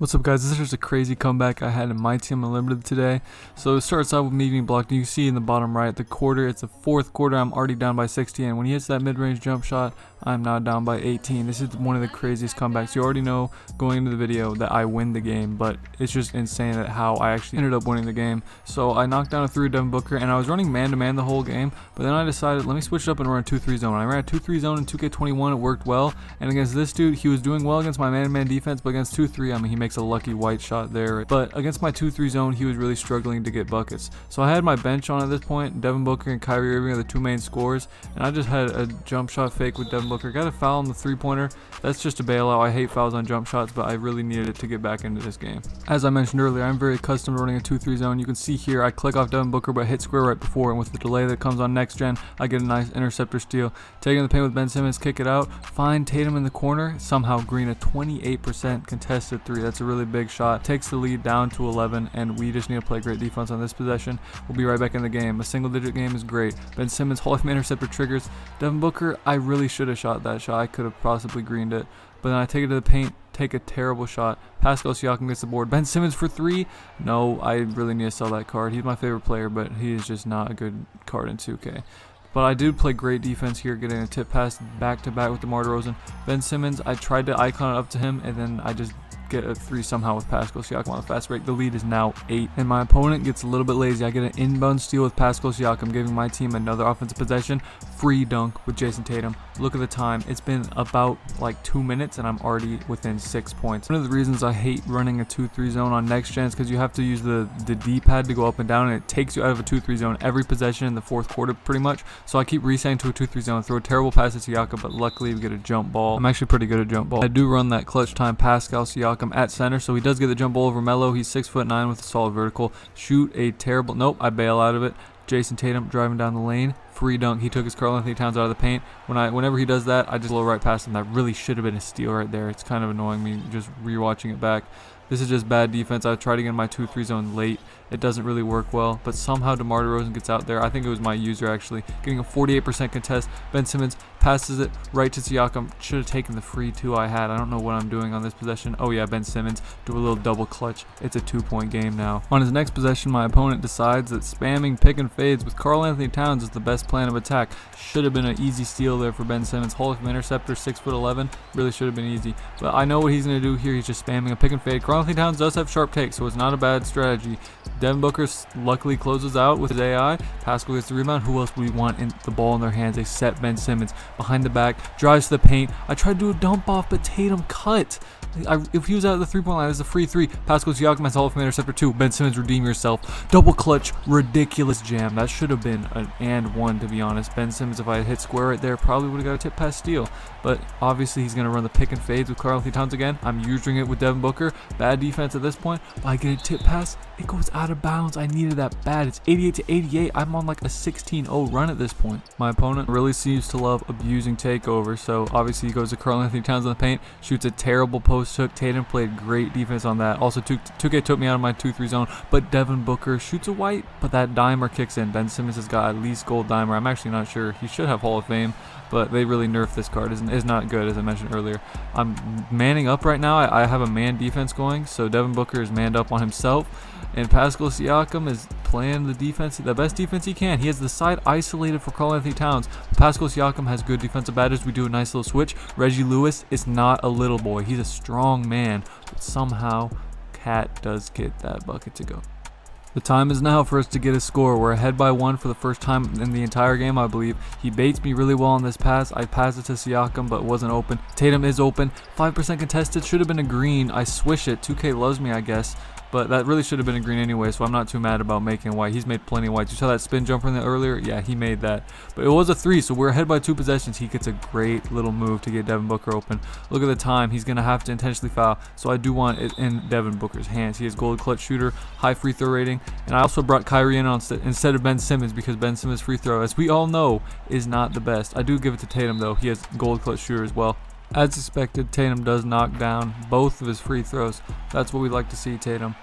What's up, guys? This is just a crazy comeback I had in MyTeam Unlimited today. So it starts out with me being blocked. You see in the bottom right, the quarter, it's the fourth quarter, I'm already down by 60, and when he hits that mid-range jump shot, I'm now down by 18. This is one of the craziest comebacks. You already know going into the video that I win the game, but it's just insane at how I actually ended up winning the game. So I knocked down a 3 Devin Booker, and I was running man-to-man the whole game, but then I decided, let me switch it up and run a 2-3 zone. I ran a 2-3 zone in 2K21, it worked well, and against this dude, he was doing well against my man-to-man defense, but against 2-3, I mean, he makes a lucky white shot there. But against my 2-3 zone, he was really struggling to get buckets. So I had my bench on at this point. Devin Booker and Kyrie Irving are the two main scorers, and I just had a jump shot fake with Devin Booker. Got a foul on the 3-pointer. That's just a bailout. I hate fouls on jump shots, but I really needed it to get back into this game. As I mentioned earlier, I'm very accustomed to running a 2-3 zone. You can see here, I click off Devin Booker, but hit square right before, and with the delay that comes on next gen, I get a nice interceptor steal. Taking the paint with Ben Simmons, kick it out, find Tatum in the corner, somehow green a 28% contested 3. That's a really big shot. Takes the lead down to 11, and we just need to play great defense on this possession. We'll be right back in the game. A single-digit game is great. Ben Simmons, Hall of Fame interceptor triggers. Devin Booker, I really should have shot that shot. I could have possibly greened it, but then I take it to the paint, take a terrible shot. Pascal Siakam gets the board. Ben Simmons for 3. No, I really need to sell that card. He's my favorite player, but he is just not a good card in 2K. But I did play great defense here, getting a tip pass back-to-back with DeMar DeRozan. Ben Simmons, I tried to icon it up to him, and then I just get a 3 somehow with Pascal Siakam on a fast break. The lead is now 8, and my opponent gets a little bit lazy. I get an inbound steal with Pascal Siakam, giving my team another offensive possession. Free dunk with Jason Tatum. Look at the time. It's been about like 2 minutes, and I'm already within 6 points. One of the reasons I hate running a 2-3 zone on next gen is because you have to use the D-pad to go up and down, and it takes you out of a 2-3 zone every possession in the fourth quarter pretty much. So I keep resetting to a 2-3 zone, throw a terrible pass at Siakam, but luckily we get a jump ball. I'm actually pretty good at jump ball. I do run that clutch time Pascal Siakam at center, so he does get the jump ball over Melo. He's 6'9" with a solid vertical. Shoot a terrible, nope, I bail out of it. Jason Tatum driving down the lane. Free dunk. He took his Karl Anthony Towns out of the paint. Whenever he does that, I just blow right past him. That really should have been a steal right there. It's kind of annoying me just rewatching it back. This is just bad defense. I tried to get in my 2-3 zone late. It doesn't really work well, but somehow DeMar DeRozan gets out there. I think it was my user actually, getting a 48% contest. Ben Simmons passes it right to Siakam. Should have taken the free 2 I had. I don't know what I'm doing on this possession. Oh yeah, Ben Simmons, do a little double clutch. It's a 2-point game now. On his next possession, my opponent decides that spamming pick and fades with Karl Anthony Towns is the best plan of attack. Should have been an easy steal there for Ben Simmons. Hall of Fame interceptor, 6'11", really should have been easy. But I know what he's going to do here. He's just spamming a pick and fade. Karl Anthony Towns does have sharp takes, so it's not a bad strategy. Devin Booker luckily closes out with his AI. Pascal gets the rebound. Who else would we want in the ball in their hands? They set Ben Simmons behind the back, drives to the paint. I tried to do a dump off, but Tatum cut. If he was out of the 3-point line, it's a free 3. Pascal Siakam has Hall of Fame interceptor 2. Ben Simmons, redeem yourself. Double clutch, ridiculous jam. That should have been an and 1, to be honest. Ben Simmons, if I had hit square right there, probably would have got a tip pass steal. But obviously, he's going to run the pick and fades with Karl Anthony Towns again. I'm using it with Devin Booker. Bad defense at this point. But I get a tip pass. It goes out of bounds. I needed that bad. It's 88-88. I'm on like a 16-0 run at this point. My opponent really seems to love abusing takeover. So obviously, he goes to Karl Anthony Towns in the paint, shoots a terrible post hook. Tatum played great defense on that. Also, 2K took me out of my 2-3 zone, but Devin Booker shoots a white, but that dimer kicks in. Ben Simmons has got at least gold dimer. I'm actually not sure. He should have Hall of Fame, but they really nerfed this card. It's not good, as I mentioned earlier. I'm manning up right now. I have a man defense going, so Devin Booker is manned up on himself, and Pascal Siakam is playing the defense, the best defense he can. He has the side isolated for Karl Anthony Towns. Pascal Siakam has good defensive batters. We do a nice little switch. Reggie Lewis is not a little boy. He's a strong man, but somehow Cat does get that bucket to go. The time is now for us to get a score. We're ahead by 1 for the first time in the entire game, I believe. He baits me really well on this pass. I pass it to Siakam, but it wasn't open. Tatum is open. 5% contested. Should have been a green. I swish it. 2K loves me, I guess. But that really should have been a green anyway, so I'm not too mad about making white. He's made plenty of whites. You saw that spin jumper in there earlier? Yeah, he made that. But it was a 3, so we're ahead by 2 possessions. He gets a great little move to get Devin Booker open. Look at the time. He's going to have to intentionally foul, so I do want it in Devin Booker's hands. He is gold clutch shooter, high free throw rating, and I also brought Kyrie in instead of Ben Simmons because Ben Simmons' free throw, as we all know, is not the best. I do give it to Tatum, though. He has gold clutch shooter as well. As expected, Tatum does knock down both of his free throws. That's what we like to see, Tatum.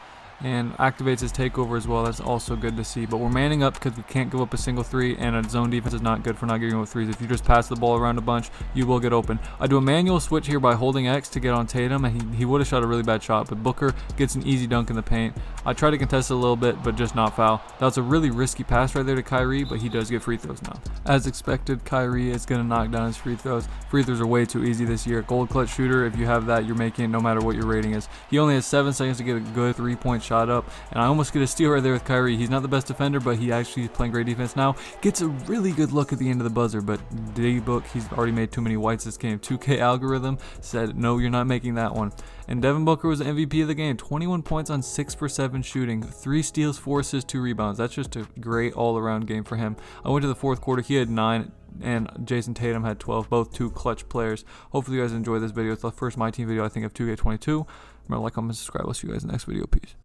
and activates his takeover as well. That's also good to see. But we're manning up because we can't give up a single three, and a zone defense is not good for not giving up threes. If you just pass the ball around a bunch, you will get open. I do a manual switch here by holding X to get on Tatum, and he would have shot a really bad shot, but Booker gets an easy dunk in the paint. I try to contest it a little bit, but just not foul. That was a really risky pass right there to Kyrie, but he does get free throws now. As expected, Kyrie is going to knock down his free throws. Free throws are way too easy this year. Gold clutch shooter, if you have that, you're making it no matter what your rating is. He only has 7 seconds to get a good 3-point shot up, and I almost get a steal right there with Kyrie. He's not the best defender, but he actually is playing great defense now. Gets a really good look at the end of the buzzer, but D-Book, he's already made too many whites this game. 2K algorithm said, no, you're not making that one. And Devin Booker was the MVP of the game. 21 points on 6 for 7 shooting. 3 steals, 4 assists, 2 rebounds. That's just a great all-around game for him. I went to the fourth quarter. He had 9. And Jason Tatum had 12, both 2 clutch players. Hopefully you guys enjoyed this video. It's the first MyTeam video, I think, of 2K22. Remember to like, comment, subscribe. I'll see you guys in the next video. Peace.